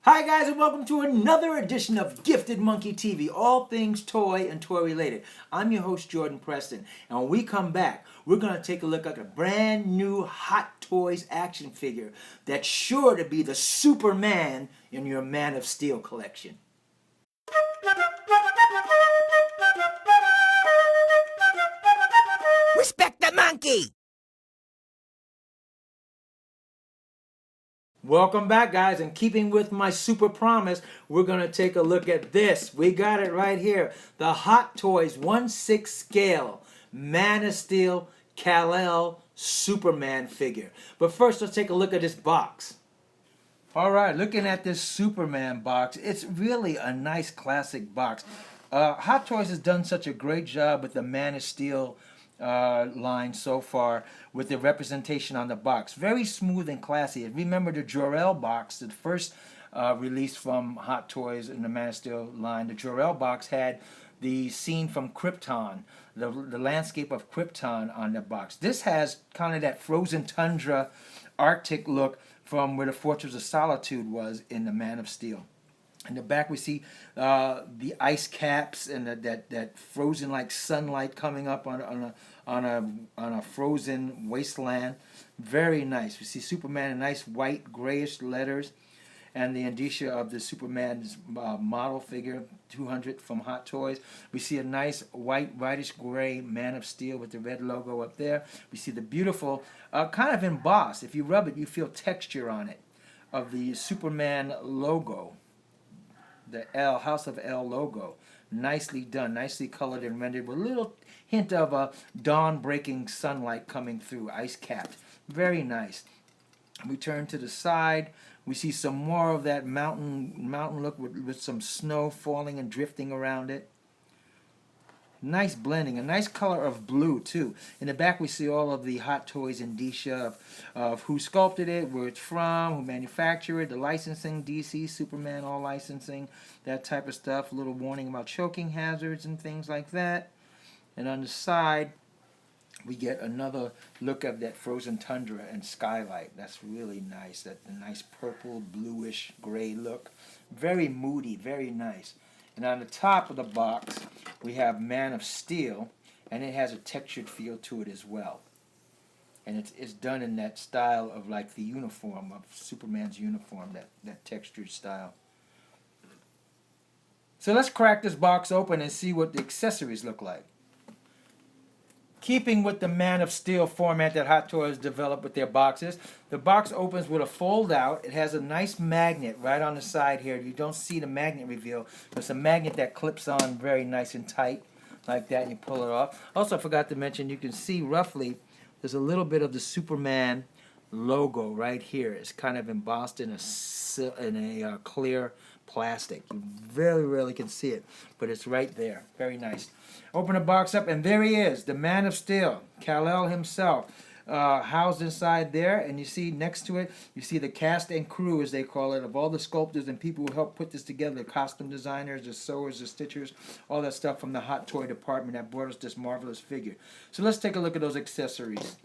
Hi guys, and welcome to another edition of Gifted Monkey TV, all things toy and toy related. I'm your host Jordan Preston, and when we come back, we're going to take a look at a brand new Hot Toys action figure that's sure to be the Superman in your Man of Steel collection. Respect the monkey! Welcome back, guys, and keeping with my super promise, we're going to take a look at this. We got it right here. The Hot Toys 1/6 scale Man of Steel Kal-El Superman figure. But first, let's take a look at this box. All right, looking at this Superman box, it's really a nice classic box. Hot Toys has done such a great job with the Man of Steel line so far with the representation on the box. Very smooth and classy. Remember the Jor-El box, the first release from Hot Toys in the Man of Steel line. The Jor-El box had the scene from Krypton, the landscape of Krypton on the box. This has kind of that frozen tundra Arctic look from where the Fortress of Solitude was in the Man of Steel. In the back we see the ice caps and that frozen like sunlight coming up on a frozen wasteland. Very nice. We see Superman in nice white grayish letters, and the indicia of the Superman's model figure 200 from Hot Toys. We see a nice white whitish gray Man of Steel with the red logo up there. We see the beautiful kind of embossed. If you rub it, you feel texture on it of the Superman logo. The House of L logo. Nicely done, nicely colored and rendered with a little hint of a dawn-breaking sunlight coming through, ice-capped. Very nice. We turn to the side. We see some more of that mountain look with some snow falling and drifting around it. Nice blending, a nice color of blue too. In the back we see all of the Hot Toys indicia of who sculpted it, where it's from, who manufactured it, the licensing, DC, Superman, all licensing, that type of stuff. A little warning about choking hazards and things like that. And on the side we get another look of that frozen tundra and skylight. That's really nice. That nice purple, bluish, gray look. Very moody, very nice. And on the top of the box, we have Man of Steel, and it has a textured feel to it as well. And it's done in that style of like the uniform of Superman's uniform, that textured style. So let's crack this box open and see what the accessories look like. Keeping with the Man of Steel format that Hot Toys developed with their boxes, the box opens with a fold out. It has a nice magnet right on the side here. You don't see the magnet reveal. It's a magnet that clips on very nice and tight like that, and you pull it off. Also, I forgot to mention, you can see roughly there's a little bit of the Superman logo right here. It's kind of embossed in a clear plastic. You very rarely can see it, but it's right there. Very nice. Open the box up, and there he is, the Man of Steel, Kal-El himself, housed inside there. And you see next to it, you see the cast and crew, as they call it, of all the sculptors and people who helped put this together, the costume designers, the sewers, the stitchers, all that stuff from the Hot Toy department that brought us this marvelous figure. So let's take a look at those accessories.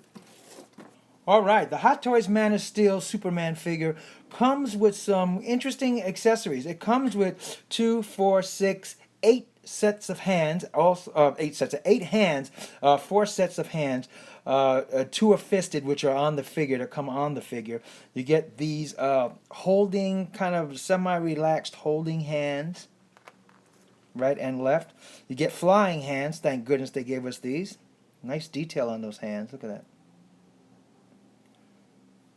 All right, the Hot Toys Man of Steel Superman figure comes with some interesting accessories. It comes with 2, 4, 6, 8 sets of hands, also 8 hands, 4 sets of hands. 2 are fisted, which are on the figure, to come on the figure. You get these holding, kind of semi-relaxed holding hands, right and left. You get flying hands. Thank goodness they gave us these. Nice detail on those hands. Look at that.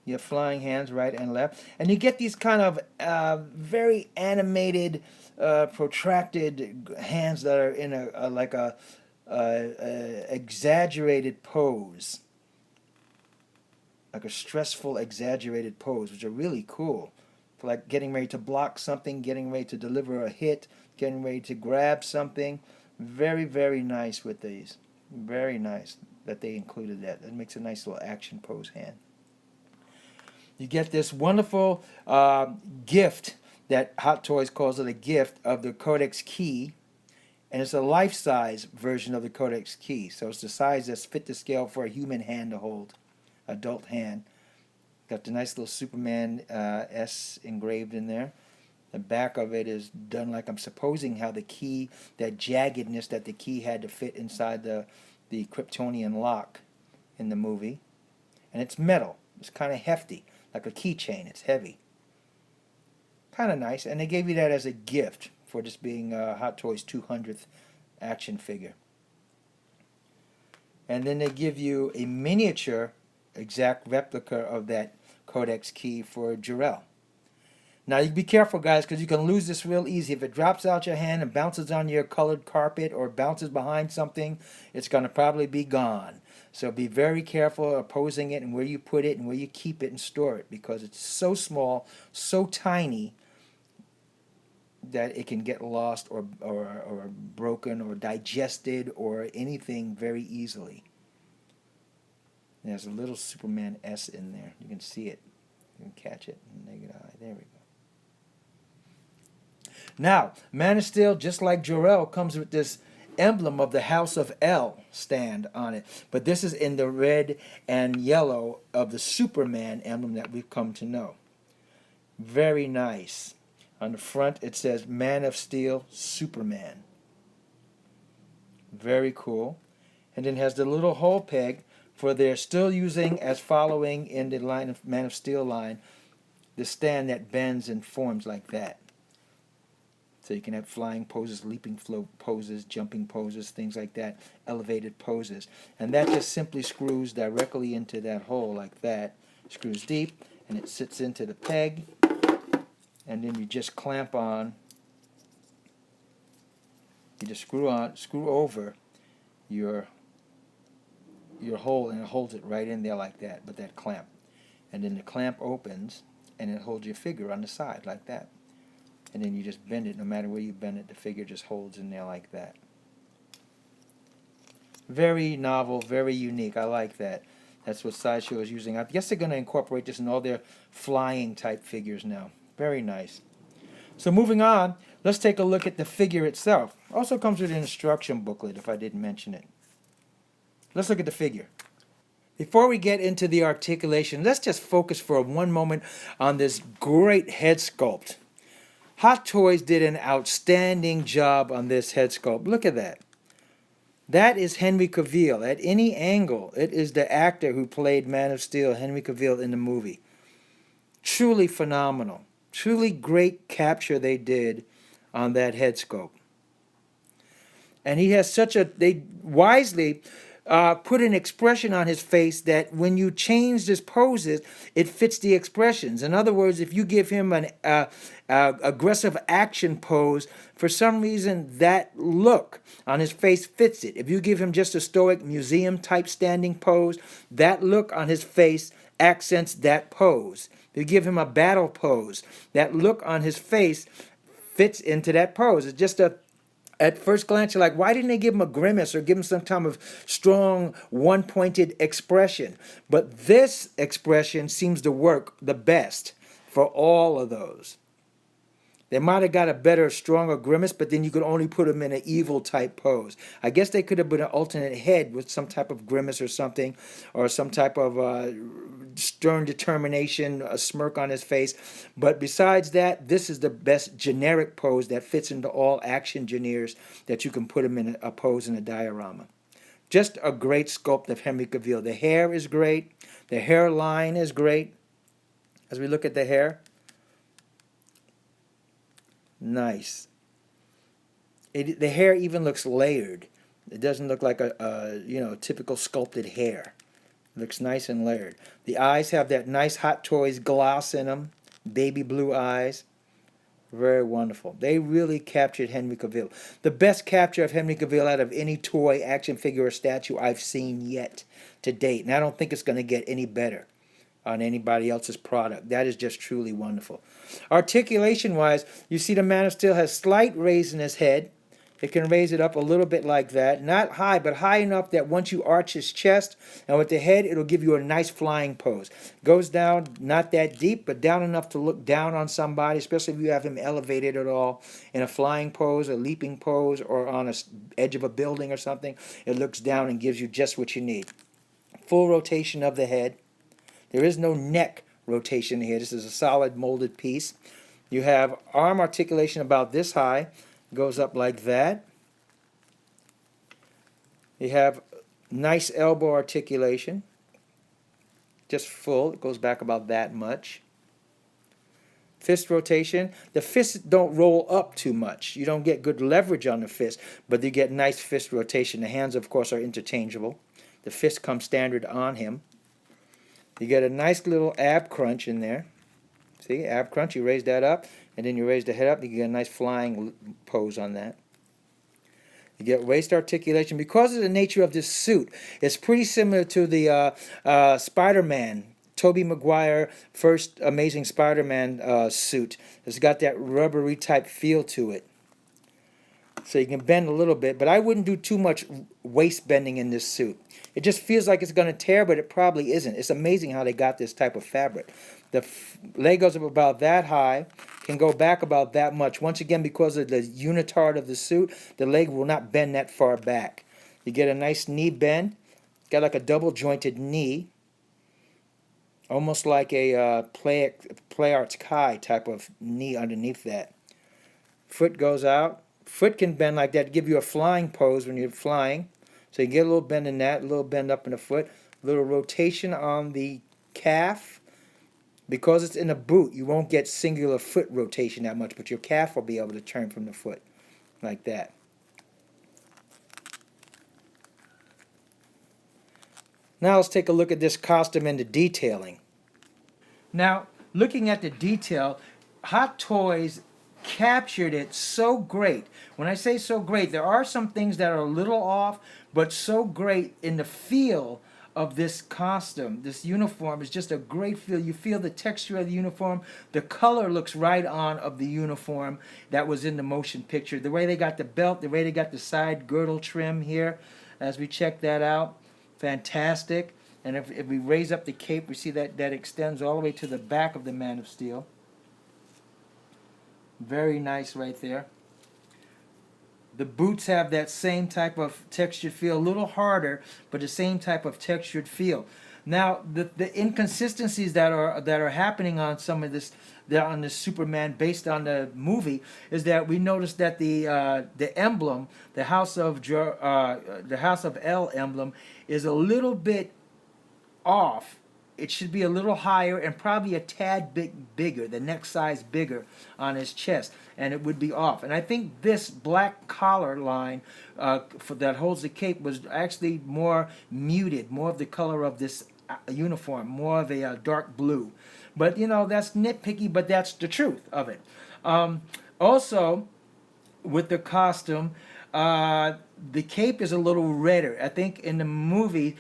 You have flying hands right and left. And you get these kind of very animated, protracted hands that are in a exaggerated pose. Like a stressful, exaggerated pose, which are really cool. For like getting ready to block something, getting ready to deliver a hit, getting ready to grab something. Very, very nice with these. Very nice that they included that. It makes a nice little action pose hand. You get this wonderful gift that Hot Toys calls it a gift of the Codex key, and it's a life-size version of the Codex key. So it's the size that's fit to scale for a human hand to hold, adult hand. Got the nice little Superman S engraved in there. The back of it is done like I'm supposing how the key, that jaggedness that the key had to fit inside the Kryptonian lock in the movie. And it's metal. It's kind of hefty, like a keychain. It's heavy. Kind of nice. And they gave you that as a gift for just being Hot Toys 200th action figure. And then they give you a miniature exact replica of that Codex key for Jarrell. Now you be careful, guys, because you can lose this real easy. If it drops out your hand and bounces on your colored carpet or bounces behind something, it's going to probably be gone. So be very careful opposing it and where you put it and where you keep it and store it, because it's so small, so tiny, that it can get lost or broken or digested or anything very easily. There's a little Superman S in there. You can see it. You can catch it in the naked eye. There we go. Now, Man of Steel, just like Jor-El, comes with this emblem of the House of L stand on it. But this is in the red and yellow of the Superman emblem that we've come to know. Very nice. On the front, it says Man of Steel, Superman. Very cool. And then has the little hole peg for they're still using as following in the line of Man of Steel line, the stand that bends and forms like that. So you can have flying poses, leaping float poses, jumping poses, things like that, elevated poses. And that just simply screws directly into that hole like that. Screws deep, and it sits into the peg. And then you just clamp on. You just screw over your hole, and it holds it right in there like that with that clamp. And then the clamp opens, and it holds your figure on the side like that. And then you just bend it. No matter where you bend it, the figure just holds in there like that. Very novel, very unique. I like that. That's what Sideshow is using. I guess they're going to incorporate this in all their flying type figures now. Very nice. So moving on, let's take a look at the figure itself. Also comes with an instruction booklet, if I didn't mention it. Let's look at the figure. Before we get into the articulation, let's just focus for one moment on this great head sculpt. Hot Toys did an outstanding job on this head sculpt. Look at that. That is Henry Cavill. At any angle, it is the actor who played Man of Steel, Henry Cavill, in the movie. Truly phenomenal. Truly great capture they did on that head sculpt. And he has they wisely put an expression on his face that when you change his poses, it fits the expressions. In other words, if you give him an aggressive action pose, for some reason that look on his face fits it. If you give him just a stoic museum type standing pose, that look on his face accents that pose. If you give him a battle pose, that look on his face fits into that pose. It's just at first glance, you're like, why didn't they give him a grimace or give him some kind of strong, one-pointed expression? But this expression seems to work the best for all of those. They might have got a better, stronger grimace, but then you could only put him in an evil type pose. I guess they could have been an alternate head with some type of grimace or something, or some type of stern determination, a smirk on his face. But besides that, this is the best generic pose that fits into all action engineers that you can put him in a pose in a diorama. Just a great sculpt of Henry Cavill. The hair is great. The hairline is great. As we look at the hair, nice. The hair even looks layered. It doesn't look like a typical sculpted hair. It looks nice and layered. The eyes have that nice Hot Toys gloss in them, baby blue eyes. Very wonderful. They really captured Henry Cavill. The best capture of Henry Cavill out of any toy, action figure, or statue I've seen yet to date. And I don't think it's going to get any better on anybody else's product. That is just truly wonderful. Articulation-wise, you see the Man of Steel has slight raise in his head. It can raise it up a little bit like that. Not high, but high enough that once you arch his chest, and with the head, it'll give you a nice flying pose. Goes down, not that deep, but down enough to look down on somebody, especially if you have him elevated at all in a flying pose, a leaping pose, or on a edge of a building or something. It looks down and gives you just what you need. Full rotation of the head. There is no neck rotation here. This is a solid molded piece. You have arm articulation about this high, goes up like that. You have nice elbow articulation, just full, it goes back about that much. Fist rotation, the fists don't roll up too much. You don't get good leverage on the fist, but you get nice fist rotation. The hands, of course, are interchangeable. The fist comes standard on him. You get a nice little ab crunch in there. See, ab crunch, you raise that up, and then you raise the head up, you get a nice flying pose on that. You get waist articulation. Because of the nature of this suit, it's pretty similar to the Spider-Man, Tobey Maguire first Amazing Spider-Man suit. It's got that rubbery type feel to it. So you can bend a little bit, but I wouldn't do too much waist bending in this suit. It just feels like it's going to tear, but it probably isn't. It's amazing how they got this type of fabric. The leg goes up about that high, can go back about that much. Once again, because of the unitard of the suit, the leg will not bend that far back. You get a nice knee bend. Got like a double jointed knee. Almost like a play arts Kai type of knee underneath that. Foot goes out. Foot can bend like that to give you a flying pose when you're flying. So you get a little bend in that, a little bend up in the foot, a little rotation on the calf. Because it's in a boot, you won't get singular foot rotation that much, but your calf will be able to turn from the foot like that. Now let's take a look at this costume and the detailing. Now, looking at the detail, Hot Toys captured it so great. When I say so great, there are some things that are a little off, but so great in the feel of this costume. This uniform is just a great feel. You feel the texture of the uniform. The color looks right on of the uniform that was in the motion picture. The way they got the belt, the way they got the side girdle trim here, as we check that out, fantastic. And if we raise up the cape, we see that extends all the way to the back of the Man of Steel. Very nice right there. The boots have that same type of textured feel, a little harder, but the same type of textured feel. Now, the inconsistencies that are happening on some of this, on the Superman based on the movie, is that we noticed that the emblem, the House of L emblem, is a little bit off. It should be a little higher and probably a tad bit bigger, the neck size bigger on his chest, and it would be off. And I think this black collar line that holds the cape was actually more muted, more of the color of this uniform, more of a dark blue. But, you know, that's nitpicky, but that's the truth of it. Also, with the costume, the cape is a little redder. I think in the movie,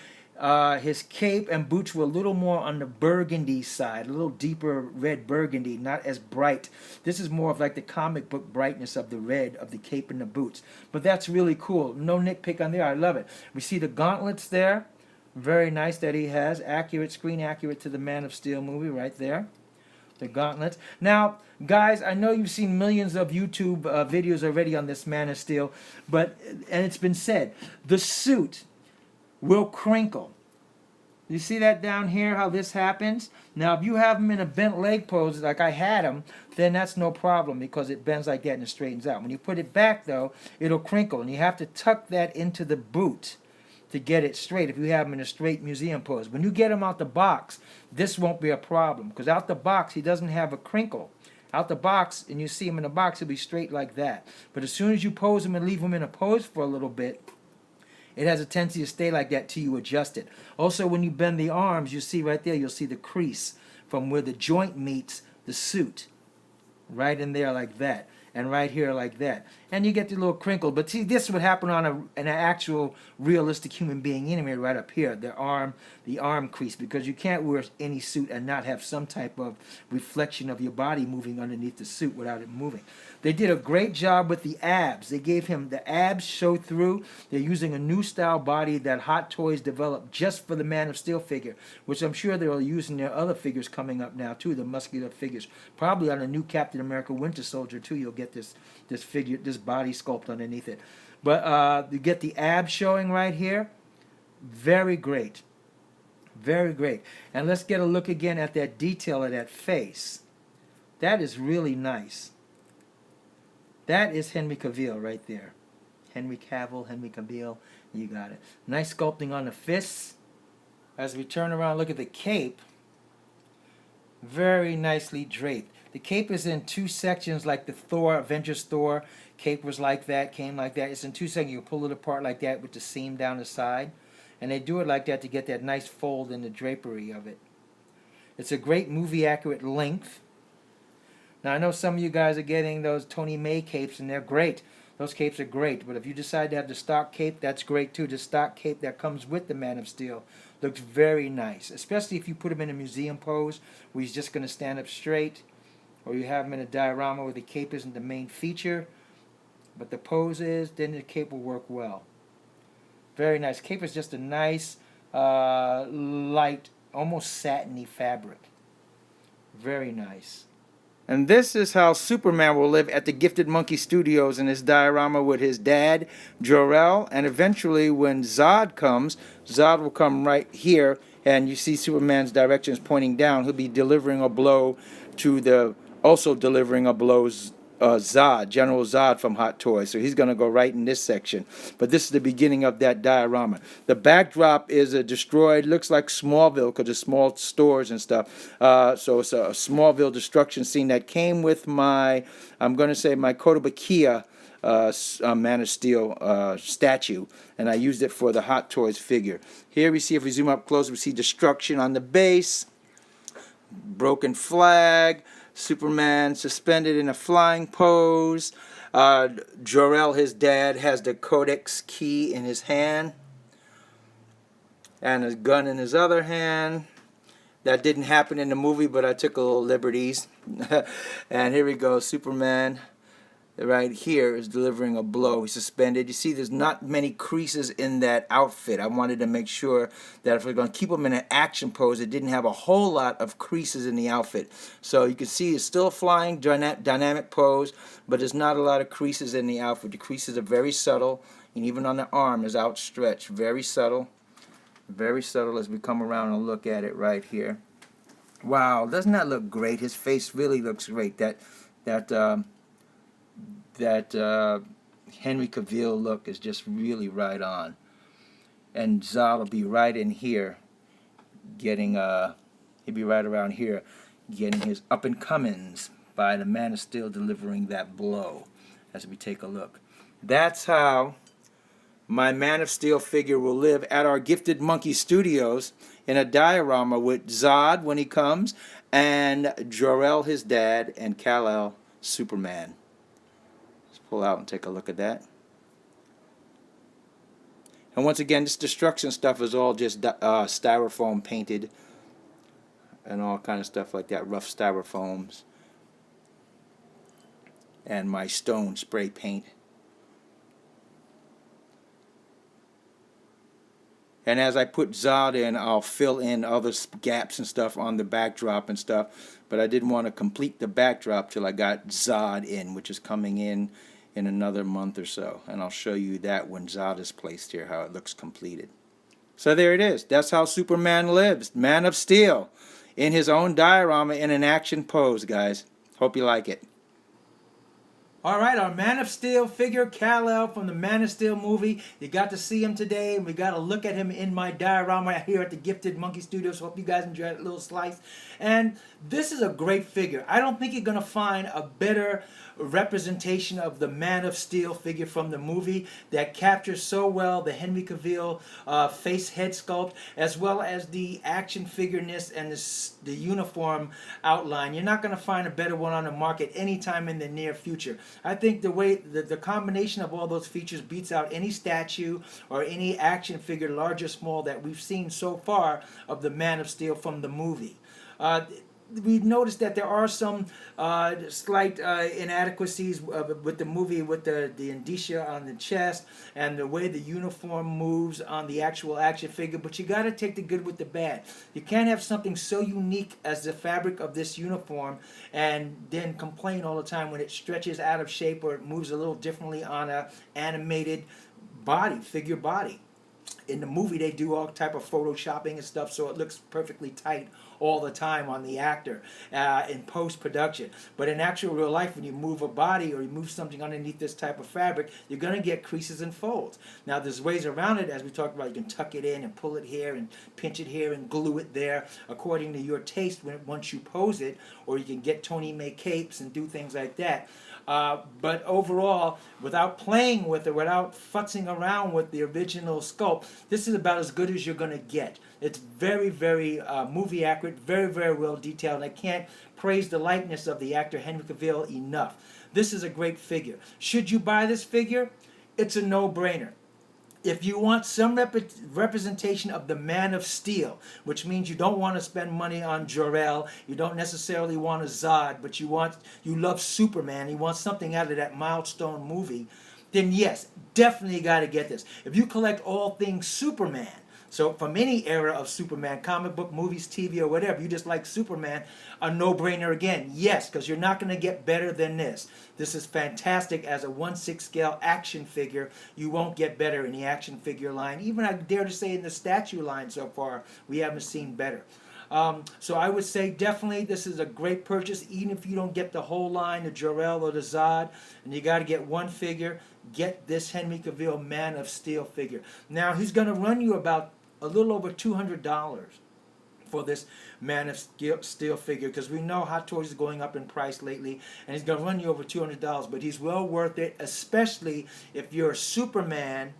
his cape and boots were a little more on the burgundy side, a little deeper red burgundy, not as bright. This is more of like the comic book brightness of the red of the cape and the boots. But that's really cool. No nitpick on there. I love it. We see the gauntlets there. Very nice that he has. Accurate, screen accurate to the Man of Steel movie right there. The gauntlets. Now, guys, I know you've seen millions of YouTube videos already on this Man of Steel, and it's been said, the suit will crinkle. You see that down here, how this happens? Now, if you have them in a bent leg pose like I had them, then that's no problem because it bends like that and it straightens out. When you put it back, though, it'll crinkle, and you have to tuck that into the boot to get it straight if you have them in a straight museum pose. When you get him out the box, this won't be a problem because out the box, he doesn't have a crinkle. Out the box, and you see him in the box, he'll be straight like that. But as soon as you pose him and leave him in a pose for a little bit, it has a tendency to stay like that till you adjust it. Also, when you bend the arms, you see right there, you'll see the crease from where the joint meets the suit. Right in there like that. And right here like that. And you get the little crinkle. But see, this would happen on an actual realistic human being anyway, right up here. The arm crease. Because you can't wear any suit and not have some type of reflection of your body moving underneath the suit without it moving. They did a great job with the abs. They gave him the abs show through. They're using a new style body that Hot Toys developed just for the Man of Steel figure, which I'm sure they'll use in their other figures coming up now too, the muscular figures. Probably on a new Captain America Winter Soldier too, you'll get this figure, this body sculpt underneath it. But you get the abs showing right here. Very great. Very great. And let's get a look again at that detail of that face. That is really nice. That is Henry Cavill right there. Henry Cavill, Henry Cavill, you got it. Nice sculpting on the fists. As we turn around, look at the cape. Very nicely draped. The cape is in two sections like the Thor, Avengers Thor cape was like that, came like that. It's in two sections. You can pull it apart like that with the seam down the side. And they do it like that to get that nice fold in the drapery of it. It's a great movie accurate length. Now I know some of you guys are getting those Tony May capes and they're great. Those capes are great, but if you decide to have the stock cape, that's great too. The stock cape that comes with the Man of Steel looks very nice, especially if you put him in a museum pose where he's just going to stand up straight, or you have him in a diorama where the cape isn't the main feature, but the pose is, then the cape will work well. Very nice. Cape is just a nice, light, almost satiny fabric. Very nice. And this is how Superman will live at the Gifted Monkey Studios in his diorama with his dad, Jor-El, and eventually when Zod comes, Zod will come right here, and you see Superman's directions pointing down. He'll be delivering a blow to the, also delivering a blow Zod, General Zod from Hot Toys. So he's going to go right in this section. But this is the beginning of that diorama. The backdrop is a destroyed, looks like Smallville because of small stores and stuff. So it's a Smallville destruction scene that came with my, I'm going to say my Kotobukiya Man of Steel statue. And I used it for the Hot Toys figure. Here we see, if we zoom up close, we see destruction on the base. Broken flag. Superman suspended in a flying pose. Jor-El, his dad, has the Codex key in his hand and his gun in his other hand. That didn't happen in the movie, but I took a little liberties. And here we go, Superman right here is delivering a blow. He's suspended. You see there's not many creases in that outfit. I wanted to make sure that if we're going to keep him in an action pose, it didn't have a whole lot of creases in the outfit. So you can see it's still a flying dynamic pose, but there's not a lot of creases in the outfit. The creases are very subtle, and even on the arm is outstretched. Very subtle as we come around and look at it right here. Wow, doesn't that look great? His face really looks great. That Henry Cavill look is just really right on. And Zod will be right in here getting, he'll be right around here getting his up and comings by the Man of Steel delivering that blow as we take a look. That's how my Man of Steel figure will live at our Gifted Monkey Studios in a diorama with Zod when he comes and Jor-El, his dad, and Kal-El, Superman. Pull out and take a look at that. And once again, this destruction stuff is all just styrofoam painted and all kind of stuff like that, rough styrofoams, and my stone spray paint. And as I put Zod in, I'll fill in other gaps and stuff on the backdrop and stuff, but I didn't want to complete the backdrop till I got Zod in, which is coming in another month or so, and I'll show you that when Zod is placed here, how it looks completed. So there it is. That's how Superman lives, Man of Steel, in his own diorama in an action pose, guys. Hope you like it. All right, our Man of Steel figure, Kal-El from the Man of Steel movie. You got to see him today, and we got to look at him in my diorama here at the Gifted Monkey Studios. Hope you guys enjoyed that little slice. And this is a great figure. I don't think you're going to find a better representation of the Man of Steel figure from the movie that captures so well the Henry Cavill face head sculpt, as well as the action figure-ness and the uniform outline. You're not going to find a better one on the market anytime in the near future. I think the way the combination of all those features beats out any statue or any action figure, large or small, that we've seen so far of the Man of Steel from the movie. We noticed that there are some slight inadequacies with the movie, with the indicia on the chest and the way the uniform moves on the actual action figure, but you got to take the good with the bad. You can't have something so unique as the fabric of this uniform and then complain all the time when it stretches out of shape or it moves a little differently on a animated body, figure body. In the movie, they do all type of photoshopping and stuff, so it looks perfectly tight all the time on the actor in post-production. But in actual real life, when you move a body or you move something underneath this type of fabric, you're going to get creases and folds. Now, there's ways around it, as we talked about. You can tuck it in and pull it here and pinch it here and glue it there according to your taste once you pose it, or you can get Tony May capes and do things like that. But overall, without playing with it, without futzing around with the original sculpt, this is about as good as you're going to get. It's very, very movie accurate, very, very well detailed. I can't praise the likeness of the actor Henry Cavill enough. This is a great figure. Should you buy this figure? It's a no-brainer. If you want some representation of the Man of Steel, which means you don't want to spend money on Jor-El, you don't necessarily want a Zod, but you love Superman, you want something out of that milestone movie, then yes, definitely got to get this. If you collect all things Superman, so from any era of Superman, comic book, movies, TV, or whatever, you just like Superman, a no-brainer again. Yes, because you're not going to get better than this. This is fantastic as a 1/6 scale action figure. You won't get better in the action figure line. Even I dare to say in the statue line so far, we haven't seen better. So I would say definitely this is a great purchase, even if you don't get the whole line, the Jor-El or the Zod, and you got to get one figure, get this Henry Cavill Man of Steel figure. Now, he's going to run you about a little over $200 for this Man of Steel figure, because we know Hot Toys is going up in price lately, and he's going to run you over $200, but he's well worth it, especially if you're a Superman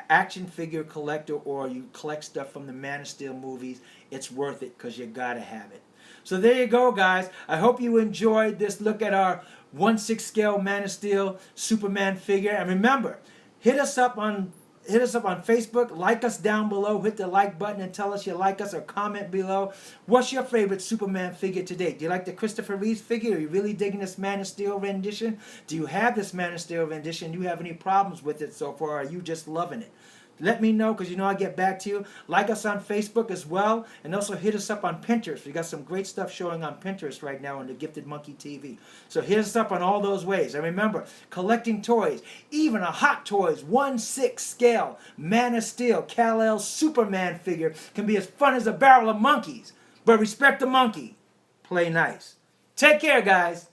action figure collector or you collect stuff from the Man of Steel movies. It's worth it because you got to have it. So there you go, guys. I hope you enjoyed this look at our 1/6 scale Man of Steel Superman figure. And remember, hit us up on Facebook, like us down below, hit the like button and tell us you like us, or comment below. What's your favorite Superman figure today? Do you like the Christopher Reeves figure? Are you really digging this Man of Steel rendition? Do you have this Man of Steel rendition? Do you have any problems with it so far? Or are you just loving it? Let me know, because you know I get back to you. Like us on Facebook as well, and also hit us up on Pinterest. We got some great stuff showing on Pinterest right now on the Gifted Monkey TV. So hit us up on all those ways. And remember, collecting toys, even a Hot Toys 1/6 scale Man of Steel Kal-El Superman figure can be as fun as a barrel of monkeys. But respect the monkey. Play nice. Take care, guys.